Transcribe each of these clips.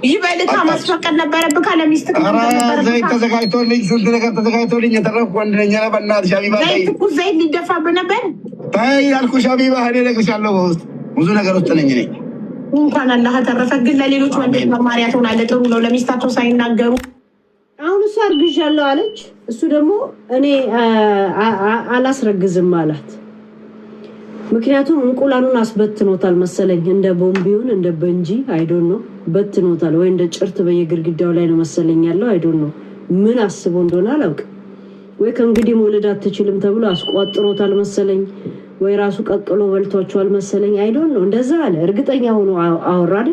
ይበልታ ማስፈቀድ ነበረብህ ካለሚስትህ ዘይት ተዘጋጅቶልኝ ስንት ነገር ተዘጋጅቶልኝ የተረፍኩ ወንድ ነኝ። በእናትሽ ሀቢባ ዘይት እኮ ዘይት ሊደፋብህ ነበር። ተይ ያልኩሽ ሀቢባ፣ እኔ እነግርሻለሁ በውስጥ ብዙ ነገር ውስጥ ነኝ እኔ። እንኳን አላህ ተረፈ። ግን ለሌሎች ወንዶች መማሪያ ትሆናለህ። ጥሩ ነው ለሚስታቸው ሳይናገሩ። አሁን እሷ አርግዣለሁ አለች፣ እሱ ደግሞ እኔ አላስረግዝም አላት። ምክንያቱም እንቁላሉን አስበትኖታል መሰለኝ፣ እንደ ቦምቢውን እንደ በንጂ አይዶን ነው በትኖታል፣ ወይ እንደ ጭርት በየግድግዳው ላይ ነው መሰለኝ ያለው። አይዶን ነው ምን አስቦ እንደሆነ አላውቅም። ወይ ከእንግዲህ መውለድ አትችልም ተብሎ አስቋጥሮታል መሰለኝ፣ ወይ ራሱ ቀቅሎ በልቷቸዋል መሰለኝ። አይዶን ነው እንደዛ አለ። እርግጠኛ ሆኖ አወራል።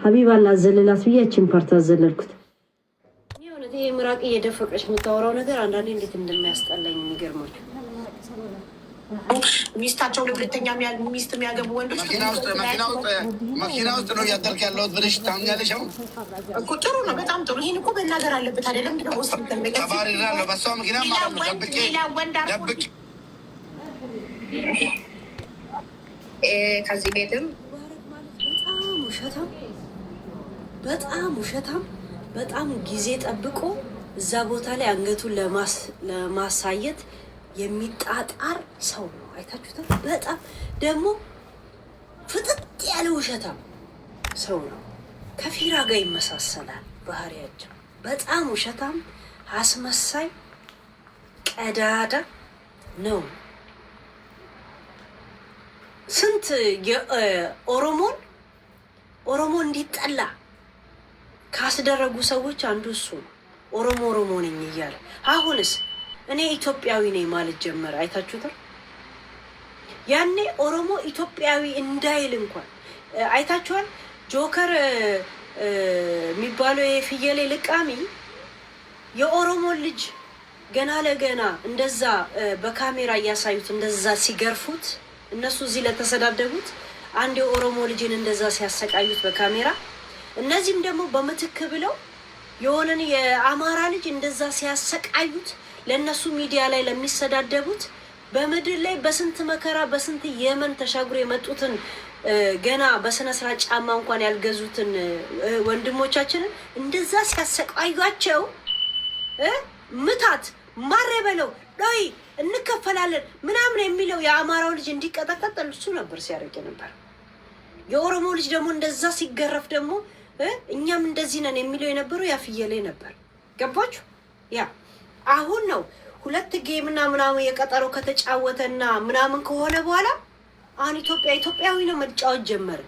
ሀቢባ ላዘለላት ብያችን ፓርት አዘለልኩት። ይሄ ምራቅ እየደፈቀች የምታወራው ነገር አንዳንዴ እንዴት እንደሚያስጠላኝ የሚገርማቸው ሚስታቸው ለሁለተኛ ሚስት የሚያገቡ ወንዶች መኪና ውስጥ ነው እያደርክ ያለሁት ብለሽ ታምኛለሽ? አሁን እኮ ጥሩ ነው፣ በጣም ጥሩ። ይህን እኮ በናገር አለበት አይደለም? ተባሪራለሁ በሷ መኪና ደብቄ ከዚህ ቤትም በጣም ውሸታም በጣም ጊዜ ጠብቆ እዛ ቦታ ላይ አንገቱን ለማሳየት የሚጣጣር ሰው ነው። አይታችሁታል። በጣም ደግሞ ፍጥጥ ያለ ውሸታም ሰው ነው። ከፊራ ጋር ይመሳሰላል ባህሪያቸው። በጣም ውሸታም፣ አስመሳይ፣ ቀዳዳ ነው። ስንት ኦሮሞ እንዲጠላ ካስደረጉ ሰዎች አንዱ እሱ ነው። ኦሮሞ ነኝ እያለ አሁንስ እኔ ኢትዮጵያዊ ነኝ ማለት ጀመረ። አይታችሁታል። ያኔ ኦሮሞ ኢትዮጵያዊ እንዳይል እንኳን አይታችኋል። ጆከር የሚባለው የፍየሌ ልቃሚ የኦሮሞ ልጅ ገና ለገና እንደዛ በካሜራ እያሳዩት እንደዛ ሲገርፉት፣ እነሱ እዚህ ለተሰዳደቡት አንድ የኦሮሞ ልጅን እንደዛ ሲያሰቃዩት በካሜራ፣ እነዚህም ደግሞ በምትክ ብለው የሆነን የአማራ ልጅ እንደዛ ሲያሰቃዩት ለነሱ ሚዲያ ላይ ለሚሰዳደቡት በምድር ላይ በስንት መከራ በስንት የመን ተሻግሮ የመጡትን ገና በስነ ስርዓት ጫማ እንኳን ያልገዙትን ወንድሞቻችንን እንደዛ ሲያሰቃዩቸው ምታት ማሬ በለው ዶይ እንከፈላለን ምናምን የሚለው የአማራው ልጅ እንዲቀጠቀጥ እሱ ነበር ሲያደርግ ነበር። የኦሮሞ ልጅ ደግሞ እንደዛ ሲገረፍ ደግሞ እኛም እንደዚህ ነን የሚለው የነበረው ያፍየሌ ነበር። ገባችሁ? ያ አሁን ነው ሁለት ጌምና ምናምን የቀጠሮ ከተጫወተና ምናምን ከሆነ በኋላ አሁን ኢትዮጵያዊ ነው መጫወት ጀመረ።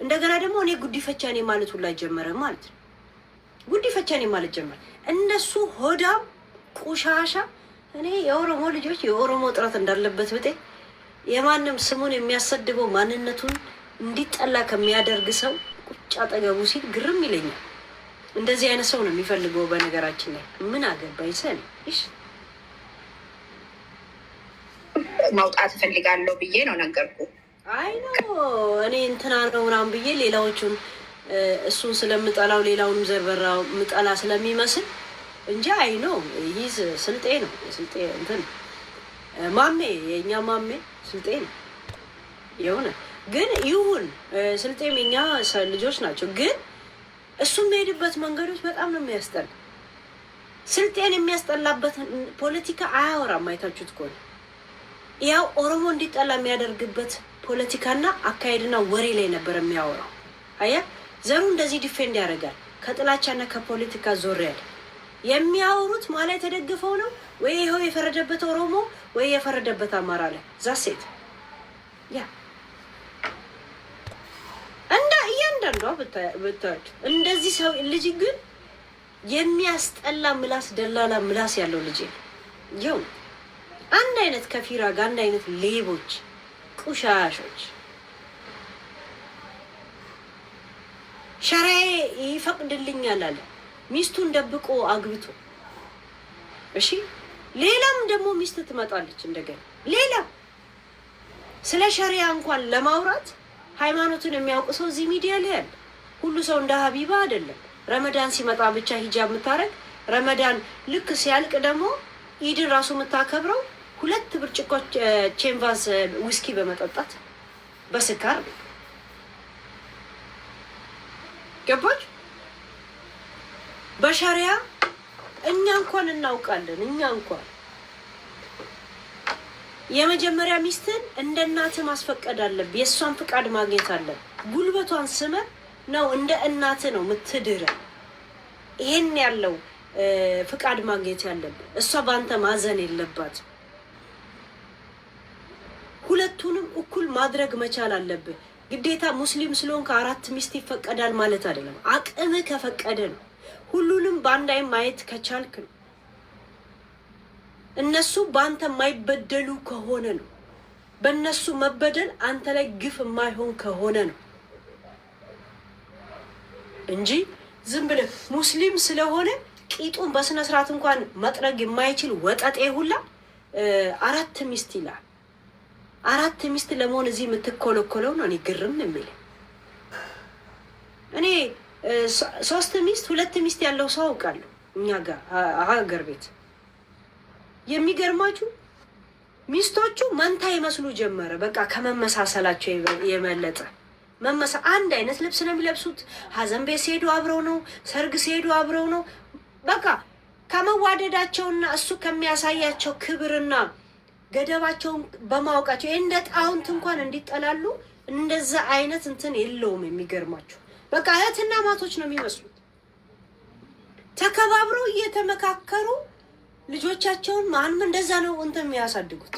እንደገና ደግሞ እኔ ጉዲፈቻ ነኝ ማለት ሁላ ጀመረ ማለት ነው። ጉዲፈቻ ነኝ ማለት ጀመረ። እነሱ ሆዳም ቁሻሻ። እኔ የኦሮሞ ልጆች የኦሮሞ ጥረት እንዳለበት ብጤ የማንም ስሙን የሚያሰድበው ማንነቱን እንዲጠላ ከሚያደርግ ሰው ቁጭ አጠገቡ ሲል ግርም ይለኛል። እንደዚህ አይነት ሰው ነው የሚፈልገው። በነገራችን ላይ ምን አገባኝ ሰን እሺ ማውጣት እፈልጋለሁ ብዬ ነው ነገርኩ። አይ ነው እኔ እንትና ነው ምናምን ብዬ ሌላዎቹን እሱን ስለምጠላው ሌላውን ዘርበራው ምጠላ ስለሚመስል እንጂ አይ ነው ይህ ስልጤ ነው። ስልጤ እንትን ማሜ የኛ ማሜ ስልጤ ነው የሆነ ግን ይሁን ስልጤም የኛ ልጆች ናቸው። ግን እሱ የሚሄድበት መንገዶች በጣም ነው የሚያስጠላ። ስልጤን የሚያስጠላበት ፖለቲካ አያወራም። አይታችሁት ከሆነ ያው ኦሮሞ እንዲጠላ የሚያደርግበት ፖለቲካና አካሄድና ወሬ ላይ ነበር የሚያወራው። አያ ዘሩ እንደዚህ ዲፌንድ ያደርጋል። ከጥላቻና ከፖለቲካ ዞር ያለ የሚያወሩት ማለት የተደገፈው ነው ወይ ይኸው የፈረደበት ኦሮሞ ወይ የፈረደበት አማራ ላይ ዛሴት ያ እንዳ እያንዳንዷ ብታዩት እንደዚህ ሰው ልጅ ግን የሚያስጠላ ምላስ ደላላ ምላስ ያለው ልጅ ይው አንድ አይነት ከፊራ ጋር አንድ አይነት ሌቦች ቁሻሾች ሸራዬ ይፈቅድልኛል አለ ሚስቱን ደብቆ አግብቶ። እሺ ሌላም ደግሞ ሚስት ትመጣለች እንደገና ሌላ ስለ ሸሪያ እንኳን ለማውራት ሃይማኖትን የሚያውቅ ሰው እዚህ ሚዲያ ላይ አለ። ሁሉ ሰው እንደ ሀቢባ አይደለም። ረመዳን ሲመጣ ብቻ ሂጃብ የምታረግ ረመዳን ልክ ሲያልቅ ደግሞ ኢድን ራሱ የምታከብረው 2 ብርጭቆ ቼምቫስ ዊስኪ በመጠጣት በስካር ገባች። በሸሪያ እኛ እንኳን እናውቃለን። እኛ እንኳን የመጀመሪያ ሚስትን እንደ እናት ማስፈቀድ አለብህ። የእሷን ፍቃድ ማግኘት አለብህ። ጉልበቷን ስመ ነው እንደ እናት ነው ምትድረ። ይሄን ያለው ፍቃድ ማግኘት ያለብህ። እሷ በአንተ ማዘን የለባትም። ሁለቱንም እኩል ማድረግ መቻል አለብህ። ግዴታ ሙስሊም ስለሆንክ 4 ሚስት ይፈቀዳል ማለት አይደለም። አቅም ከፈቀደ ነው። ሁሉንም በአንድ አይን ማየት ከቻልክ ነው። እነሱ በአንተ የማይበደሉ ከሆነ ነው። በእነሱ መበደል አንተ ላይ ግፍ የማይሆን ከሆነ ነው እንጂ ዝም ብለህ ሙስሊም ስለሆነ ቂጡን በስነ ስርዓት እንኳን መጥረግ የማይችል ወጠጤ ሁላ 4 ሚስት ይላል። 4 ሚስት ለመሆን እዚህ የምትኮለኮለው ነው። እኔ ግርም የሚል እኔ 3 ሚስት 2 ሚስት ያለው ሰው አውቃለሁ እኛ ጋር ሀገር ቤት። የሚገርማችሁ ሚስቶቹ መንታ ይመስሉ ጀመረ። በቃ ከመመሳሰላቸው የመለጠ አንድ አይነት ልብስ ነው የሚለብሱት። ሀዘን ቤት ሲሄዱ አብረው ነው፣ ሰርግ ሲሄዱ አብረው ነው። በቃ ከመዋደዳቸውና እሱ ከሚያሳያቸው ክብርና ገደባቸውን በማወቃቸው እንደ ጣውንት እንኳን እንዲጠላሉ እንደዛ አይነት እንትን የለውም። የሚገርማችሁ በቃ እህትና ማቶች ነው የሚመስሉት። ተከባብረው እየተመካከሩ ልጆቻቸውን ማንም እንደዛ ነው እንትን የሚያሳድጉት።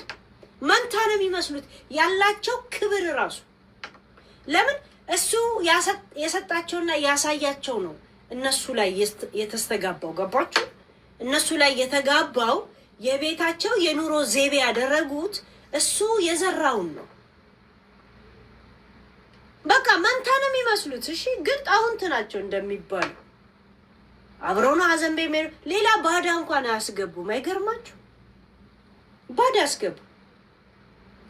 መንታ ነው የሚመስሉት ያላቸው ክብር ራሱ። ለምን እሱ የሰጣቸውና ያሳያቸው ነው እነሱ ላይ የተስተጋባው። ገባችሁ? እነሱ ላይ የተጋባው የቤታቸው የኑሮ ዘይቤ ያደረጉት እሱ የዘራውን ነው። በቃ መንታ ነው የሚመስሉት። እሺ ግን ጣውንት ናቸው እንደሚባሉ አብረው ነው ሀዘን ቤት የሚሄዱ። ሌላ ባዳ እንኳን አያስገቡም። አይገርማችሁ? ባዳ አያስገቡ።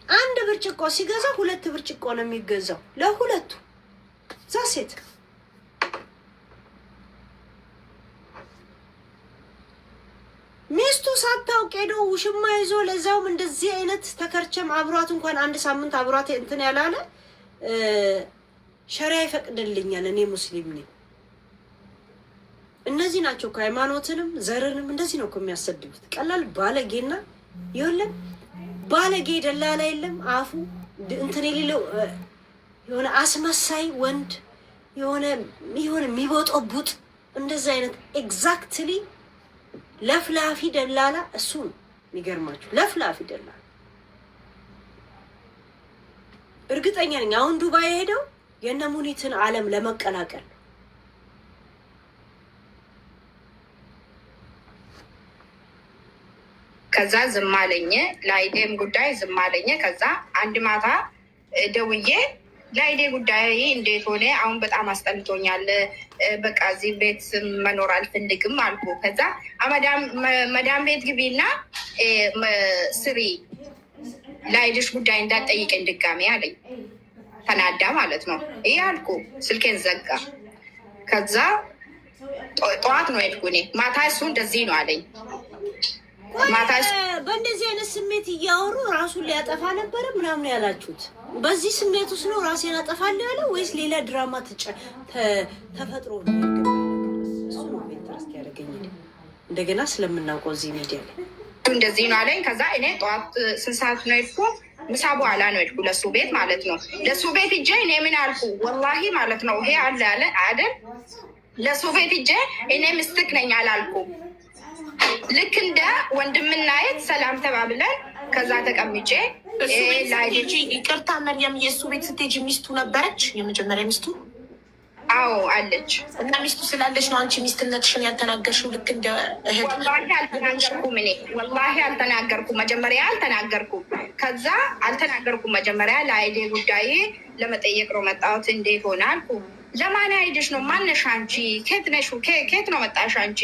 አንድ ብርጭቆ ሲገዛ 2 ብርጭቆ ነው የሚገዛው ለሁለቱ። ዛሴት ሚስቱ ሳታውቅ ሄዶ ውሽማ ይዞ ለዛውም እንደዚህ አይነት ተከርቸም አብሯት እንኳን 1 ሳምንት አብሯት እንትን ያላለ ሸሪያ ይፈቅድልኛል እኔ ሙስሊም ነኝ። እነዚህ ናቸው ከሃይማኖትንም ዘርንም እንደዚህ ነው የሚያሰድቡት። ቀላል ባለጌና ይኸውልህ ባለጌ ደላላ የለም አፉ እንትን የሌለው የሆነ አስመሳይ ወንድ የሆነ የሚቦጠቡጥ እንደዚህ አይነት ኤግዛክትሊ ለፍላፊ ደላላ እሱ ነው። የሚገርማችሁ ለፍላፊ ደላላ እርግጠኛ ነኝ አሁን ዱባይ ሄደው የነ ሙኒትን ዓለም ለመቀላቀል ከዛ ዝም አለኝ። ላይዴም ጉዳይ ዝም አለኝ። ከዛ አንድ ማታ ደውዬ ላይዴ ጉዳይ እንዴት ሆነ? አሁን በጣም አስጠልቶኛል፣ በቃ እዚህ ቤት መኖር አልፈልግም አልኩ። ከዛ መዳም ቤት ግቢና ስሪ፣ ላይድሽ ጉዳይ እንዳትጠይቀኝ ድጋሜ አለኝ። ተናዳ ማለት ነው። ይህ አልኩ፣ ስልኬን ዘጋ። ከዛ ጠዋት ነው ሄድኩ እኔ። ማታ እሱ እንደዚህ ነው አለኝ። በእንደዚህ አይነት ስሜት እያወሩ ራሱን ሊያጠፋ ነበረ ምናምን ያላችሁት በዚህ ስሜት ውስጥ ነው ራሴን አጠፋለሁ ያለው ወይስ ሌላ ድራማ ተፈጥሮ ነው? እሱ ነው ኢንተረስት ያደረገኝ እንደገና ስለምናውቀው እዚህ ሚዲያ ላይ እንደዚህ ነው አለኝ። ከዛ እኔ ጠዋት 6 ሰዓት ነው ሄድኩ። ምሳ በኋላ ነው ሄድኩ ለሱ ቤት ማለት ነው። ለሱ ቤት እጄ እኔ ምን አልኩ ወላሂ ማለት ነው ይሄ አለ ያለ አይደል። ለሱ ቤት እጄ እኔ ምስትክ ነኝ አላልኩም። ልክ እንደ ወንድምና እህት ሰላም ተባብለን ከዛ ተቀምጬ ይቅርታ መርያም፣ የእሱ ቤት ስትሄጂ ሚስቱ ነበረች? የመጀመሪያ ሚስቱ? አዎ አለች። እና ሚስቱ ስላለች ነው አንቺ ሚስትነትሽን ያልተናገርሽው? ልክ እንደ እህት? ወላሂ አልተናገርኩም እኔ ወላሂ አልተናገርኩም። መጀመሪያ አልተናገርኩም። ከዛ አልተናገርኩም። መጀመሪያ ለአይዴ ጉዳይ ለመጠየቅ ነው መጣሁት። እንዴት ሆነ አልኩ። ለማን አይድሽ ነው? ማነሽ አንቺ? ኬት ነሽ? ኬት ነው መጣሽ አንቺ?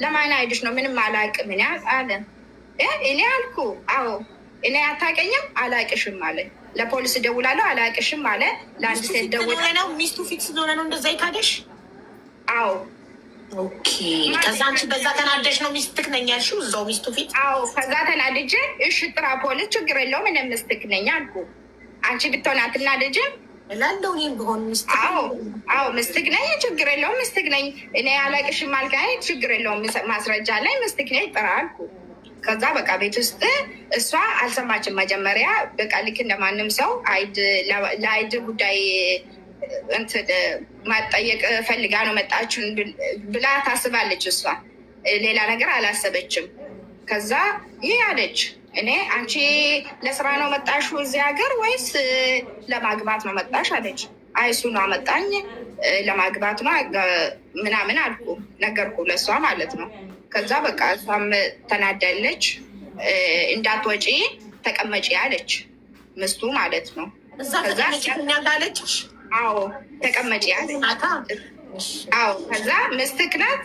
ለማን አይድሽ ነው? ምንም አላውቅም እኔ አለ። እኔ አልኩ አዎ እኔ አታውቀኝም አላውቅሽም አለ። ለፖሊስ ደውላለሁ አላውቅሽም አለ። ለአንድ ሴት ደውላ ነው ሚስቱ ፊክስ ስለሆነ ነው እንደዛ ይታደሽ? አዎ ኦኬ። ከዛ አንቺ በዛ ተናደሽ ነው ሚስትክ ነኝ ያልሽው እዛው ሚስቱ ፊት? አዎ ከዛ ተናድጄ እሺ ጥራ ፖሊስ ችግር የለውም እኔ ምስትክ ነኝ አልኩ። አንቺ ብትሆን አትናደጅም? እላለሁ እኔም ብሆን ሚስት አዎ ምስትክ ነኝ፣ ችግር የለውም ምስትክ ነኝ። እኔ አላቅሽም አልከኝ፣ ችግር የለውም ማስረጃ ላይ ምስትክ ነኝ ጥራ አልኩ። ከዛ በቃ ቤት ውስጥ እሷ አልሰማችም። መጀመሪያ በቃ ልክ እንደማንም ሰው ለአይድ ጉዳይ እንትን ማጠየቅ ፈልጋ ነው መጣችን ብላ ታስባለች። እሷ ሌላ ነገር አላሰበችም። ከዛ ይህ አለች፣ እኔ አንቺ ለስራ ነው መጣሽ እዚህ ሀገር ወይስ ለማግባት ነው መጣሽ አለች። አይ እሱ ነው አመጣኝ ለማግባት ነው ምናምን አልኩ፣ ነገርኩ ለእሷ ማለት ነው። ከዛ በቃ እሷም ተናዳለች። እንዳትወጪ ተቀመጪ አለች ምስቱ ማለት ነው። እዛለች አዎ ተቀመጪ አለች። አዎ ከዛ ምስትክ ናት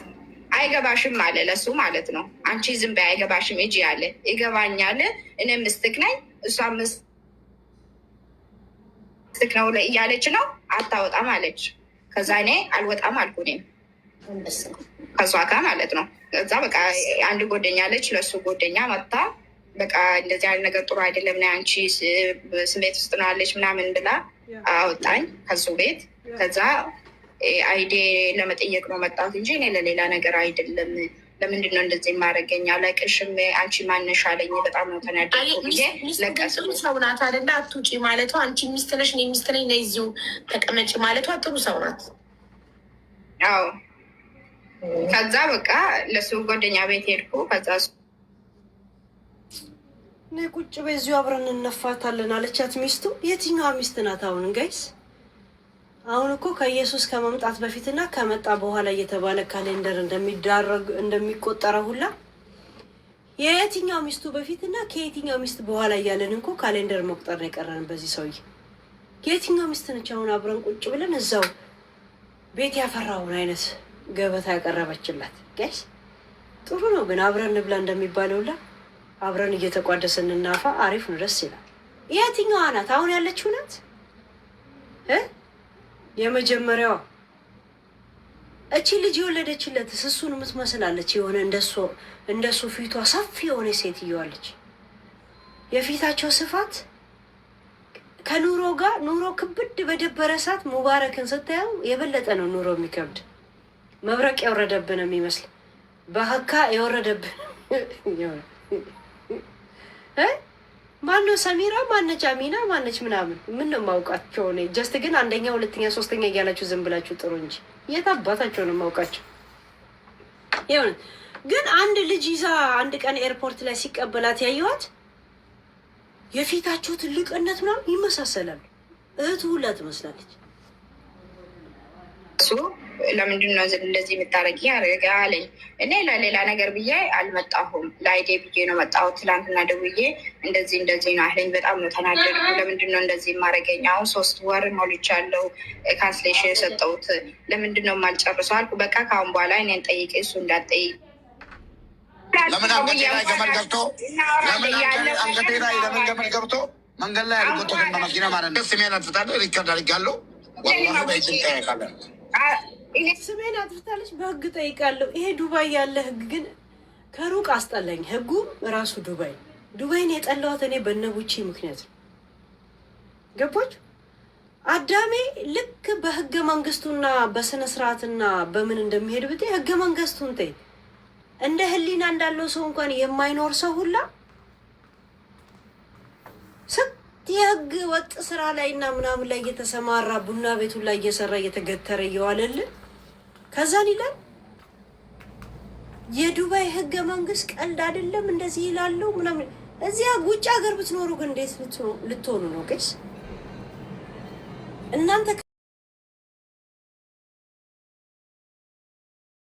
አይገባሽም አለ ለሱ ማለት ነው። አንቺ ዝም በይ አይገባሽም እጂ አለ። ይገባኛል እኔ ምስትክ ነኝ እሷ ምስትክ ነው እያለች ነው አታወጣም አለች። ከዛ እኔ አልወጣም አልኩ እኔም ከሷ ጋር ማለት ነው። ከዛ በቃ አንድ ጎደኛ አለች ለሱ ጎደኛ መጣ በቃ እንደዚህ አይነት ነገር ጥሩ አይደለም ና አንቺ ስሜት ውስጥ ነው አለች ምናምን ብላ አወጣኝ ከሱ ቤት። ከዛ አይዴ ለመጠየቅ ነው መጣት እንጂ እኔ ለሌላ ነገር አይደለም። ለምንድን ነው እንደዚህ የማደርገኝ አላቅሽም አንቺ ማነሽ አለኝ። በጣም ነው ተናደድኩ ብዬ ለቀስ ሰው ናት አይደለ? አትውጪ ማለቷ አንቺ ሚስት ነሽ እኔ ሚስት ነኝ ነይ እዚሁ ተቀመጪ ማለቷ ጥሩ ሰው ናት። አዎ ከዛ በቃ ለሱ ጓደኛ ቤት ሄድኩ። ከዛ እኔ ቁጭ በዚሁ አብረን እንነፋታለን አለቻት ሚስቱ። የትኛዋ ሚስት ናት አሁን ጋይስ? አሁን እኮ ከኢየሱስ ከመምጣት በፊትና ከመጣ በኋላ እየተባለ ካሌንደር እንደሚቆጠረው ሁላ የየትኛው ሚስቱ በፊትና ከየትኛው ሚስት በኋላ እያለን እንኮ ካሌንደር መቁጠር ነው የቀረን በዚህ ሰውዬ። የትኛው ሚስት ነች አሁን አብረን ቁጭ ብለን እዛው ቤት ያፈራውን አይነት ገበታ ያቀረበችላት? ጋይስ ጥሩ ነው ግን አብረን እንብላ እንደሚባለው ሁላ አብረን እየተቋደስን እናፋ። አሪፍ ነው፣ ደስ ይላል። የትኛዋ ናት አሁን ያለችው? ናት የመጀመሪያዋ እቺ ልጅ የወለደችለት እሱን የምትመስላለች የሆነ እንደሱ ፊቷ ሰፊ የሆነ ሴትዮዋለች። የፊታቸው ስፋት ከኑሮ ጋር ኑሮ ክብድ በደበረ ሰዓት ሙባረክን ስታየው የበለጠ ነው ኑሮ የሚከብድ። መብረቅ የወረደብን የሚመስል በህካ የወረደብን ማነው ሰሚራ ማነች አሚና ማነች ምናምን ምን ነው ማውቃቸው ነው። ጀስት ግን አንደኛ ሁለተኛ ሶስተኛ እያላችሁ ዝም ብላችሁ ጥሩ እንጂ የት አባታቸው ነው ማውቃቸው። ይሁን ግን አንድ ልጅ ይዛ አንድ ቀን ኤርፖርት ላይ ሲቀበላት ያየዋት የፊታቸው ትልቅነት ምናምን ይመሳሰላሉ። እህቱ ሁላ ትመስላለች። እሱ ለምንድን ነው እንደዚህ የምታረጊ አለኝ። እኔ ለሌላ ነገር ብዬ አልመጣሁም ለአይዴ ብዬ ነው መጣሁት። ትላንትና ደውዬ እንደዚህ ነው አለኝ። በጣም ነው ተናደድኩ። ለምንድን ነው እንደዚህ የማረገኝ? አሁን 3 ወር ሞልቻለሁ ካንስሌሽን የሰጠሁት ለምንድን ነው የማልጨርሰው አልኩ። በቃ ከአሁን በኋላ እኔን ጠይቄ እሱ እንዳትጠይቅ። ለምን አንገቴ ላይ ገመድ ገብቶ መንገድ ላይ አልጎተትም በመኪና ማለት ነው። ስሜን አጥፍታለሁ ሪከርድ አድርጋለሁ። ወላሂ በይትን ጠይቃለን ስሜን አጥፍታለች በህግ ጠይቃለሁ። ይሄ ዱባይ ያለ ህግ ግን ከሩቅ አስጠላኝ። ህጉም ራሱ ዱባይን የጠላሁት እኔ በነቡቺ ምክንያት ነው። ገባች? አዳሜ ልክ በህገ መንግስቱና በስነ ስርዓትና በምን እንደሚሄድ ብታይ ህገ መንግስቱን ተይ እንደ ህሊና እንዳለው ሰው እንኳን የማይኖር ሰው ሁላ የህግ ወጥ ስራ ላይ እና ምናምን ላይ እየተሰማራ ቡና ቤቱ ላይ እየሰራ እየተገተረ እየዋለልን ከዛን ይላል የዱባይ ህገ መንግስት ቀልድ አይደለም እንደዚህ ይላሉ ምናምን። እዚያ ውጭ ሀገር ብትኖሩ ግን እንዴት ልትሆኑ ነው? ቀስ እናንተ